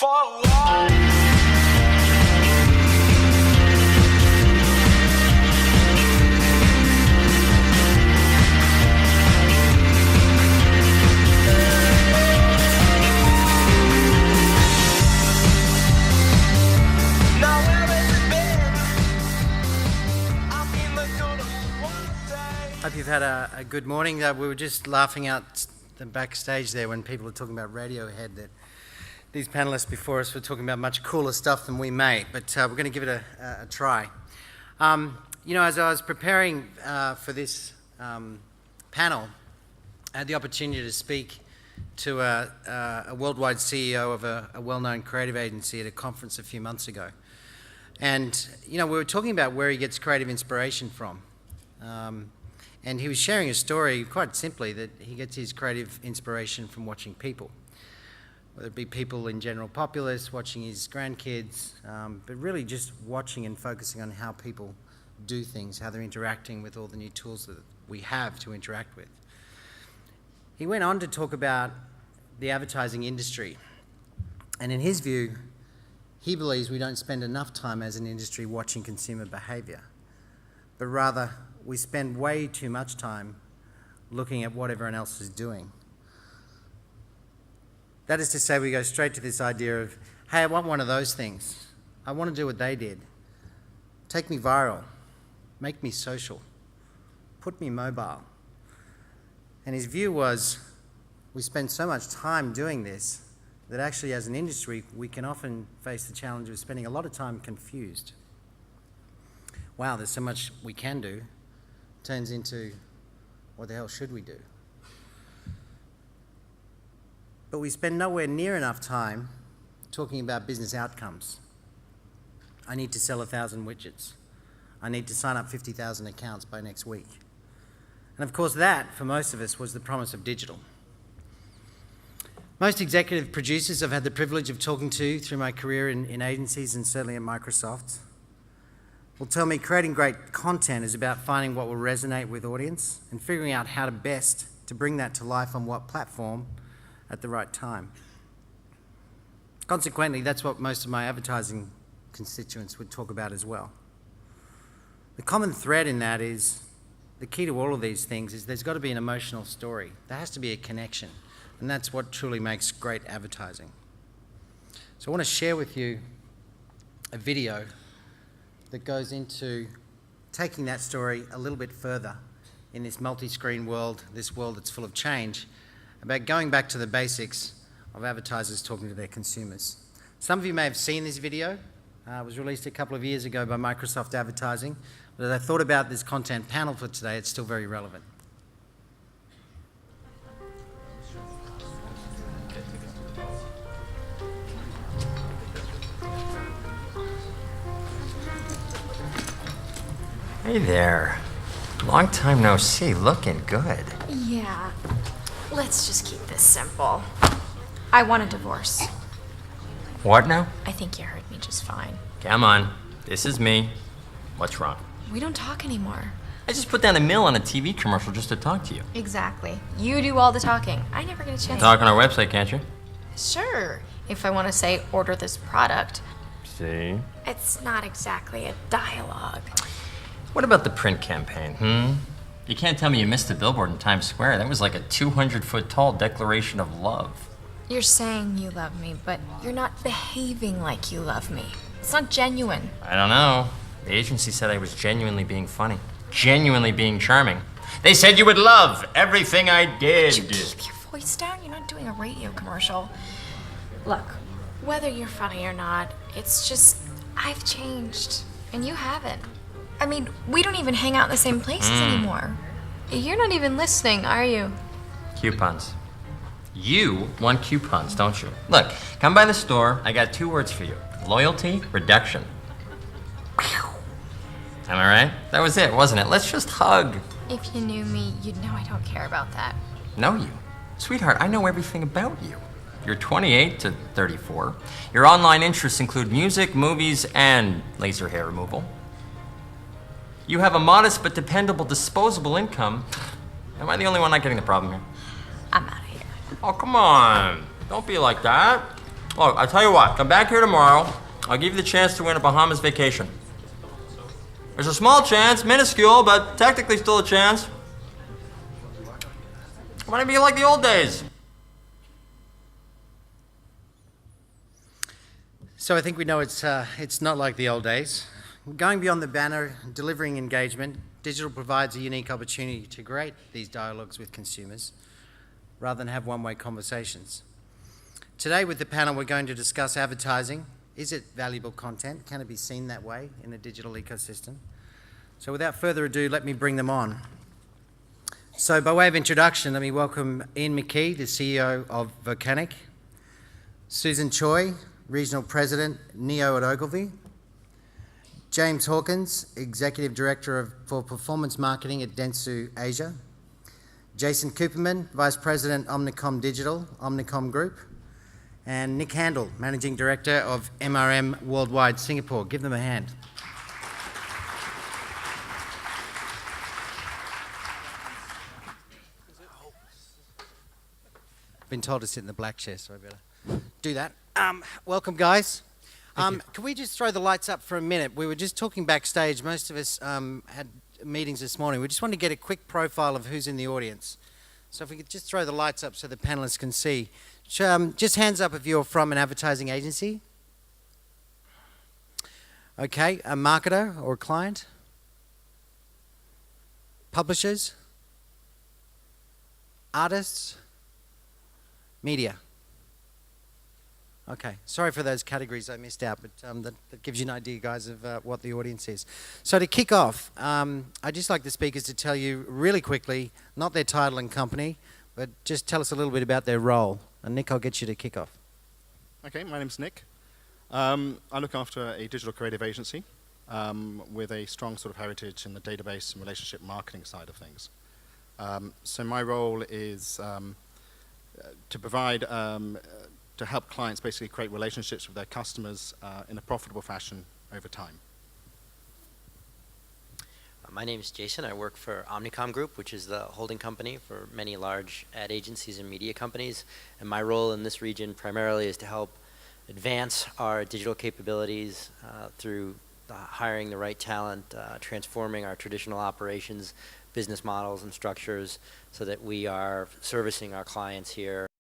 For what? Hope you've had a good morning. We were just laughing out the backstage there when people were talking about Radiohead, that these panellists before us were talking about much cooler stuff than we made, but we're going to give it a try. As I was preparing for this panel, I had the opportunity to speak to a worldwide CEO of a well-known creative agency at a conference a few months ago. And, we were talking about where he gets creative inspiration from. And he was sharing a story, quite simply, that he gets his creative inspiration from watching people. Whether it be people in general populace, watching his grandkids, but really just watching and focusing on how people do things, how they're interacting with all the new tools that we have to interact with. He went on to talk about the advertising industry. And in his view, he believes we don't spend enough time as an industry watching consumer behaviour, but rather we spend way too much time looking at what everyone else is doing. That is to say, we go straight to this idea of, hey, I want one of those things. I want to do what they did. Take me viral. Make me social. Put me mobile. And his view was, we spend so much time doing this that actually as an industry, we can often face the challenge of spending a lot of time confused. Wow, there's so much we can do. Turns into, what the hell should we do? But we spend nowhere near enough time talking about business outcomes. I need to sell 1,000 widgets. I need to sign up 50,000 accounts by next week. And of course that, for most of us, was the promise of digital. Most executive producers I've had the privilege of talking to through my career in agencies and certainly at Microsoft will tell me creating great content is about finding what will resonate with audience and figuring out how to best to bring that to life on what platform at the right time. Consequently, that's what most of my advertising constituents would talk about as well. The common thread in that is, the key to all of these things is there's got to be an emotional story. There has to be a connection, and that's what truly makes great advertising. So I want to share with you a video that goes into taking that story a little bit further in this multi-screen world, this world that's full of change, about going back to the basics of advertisers talking to their consumers. Some of you may have seen this video. It was released a couple of years ago by Microsoft Advertising, but as I thought about this content panel for today, it's still very relevant. Hey there. Long time no see. Looking good. Yeah. Let's just keep this simple. I want a divorce. What now? I think you heard me just fine. Come on. This is me. What's wrong? We don't talk anymore. I just put down a mill on a TV commercial just to talk to you. Exactly. You do all the talking. I never get a chance. Talk on our website, can't you? Sure. If I want to say, order this product. See? It's not exactly a dialogue. What about the print campaign, You can't tell me you missed the billboard in Times Square. That was like a 200-foot tall declaration of love. You're saying you love me, but you're not behaving like you love me. It's not genuine. I don't know. The agency said I was genuinely being funny. Genuinely being charming. They said you would love everything I did. Would you keep your voice down? You're not doing a radio commercial. Look, whether you're funny or not, it's just, I've changed, and you haven't. I mean, we don't even hang out in the same places anymore. You're not even listening, are you? Coupons. You want coupons, don't you? Look, come by the store. I got 2 words for you. Loyalty, reduction. Am I right? That was it, wasn't it? Let's just hug. If you knew me, you'd know I don't care about that. Know you? Sweetheart, I know everything about you. You're 28 to 34. Your online interests include music, movies, and laser hair removal. You have a modest but dependable disposable income. Am I the only one not getting the problem here? I'm out of here. Oh, come on. Don't be like that. Look, I'll tell you what, come back here tomorrow. I'll give you the chance to win a Bahamas vacation. There's a small chance, minuscule, but technically still a chance. It might be like the old days. So I think we know it's not like the old days. Going beyond the banner, delivering engagement, digital provides a unique opportunity to create these dialogues with consumers rather than have one-way conversations. Today with the panel we're going to discuss advertising. Is it valuable content? Can it be seen that way in a digital ecosystem? So without further ado, let me bring them on. So by way of introduction, let me welcome Ian McKee, the CEO of Vocanic, Susan Choi, Regional President, Neo at Ogilvy, James Hawkins, Executive Director for Performance Marketing at Dentsu Asia, Jason Cooperman, Vice President, Omnicom Digital, Omnicom Group, and Nick Handel, Managing Director of MRM Worldwide Singapore. Give them a hand. Been told to sit in the black chair, so I better do that. Welcome, guys. Can we just throw the lights up for a minute? We were just talking backstage. Most of us had meetings this morning. We just want to get a quick profile of who's in the audience. So if we could just throw the lights up so the panelists can see. Just hands up if you're from an advertising agency. Okay, a marketer or a client? Publishers? Artists? Media? Okay, sorry for those categories I missed out, but that gives you an idea, guys, of what the audience is. So to kick off, I'd just like the speakers to tell you really quickly, not their title and company, but just tell us a little bit about their role. And Nick, I'll get you to kick off. Okay, my name's Nick. I look after a digital creative agency with a strong sort of heritage in the database and relationship marketing side of things. So my role is to provide, to help clients basically create relationships with their customers in a profitable fashion over time. My name is Jason. I work for Omnicom Group, which is the holding company for many large ad agencies and media companies. And my role in this region primarily is to help advance our digital capabilities through hiring the right talent, transforming our traditional operations, business models and structures so that we are servicing our clients here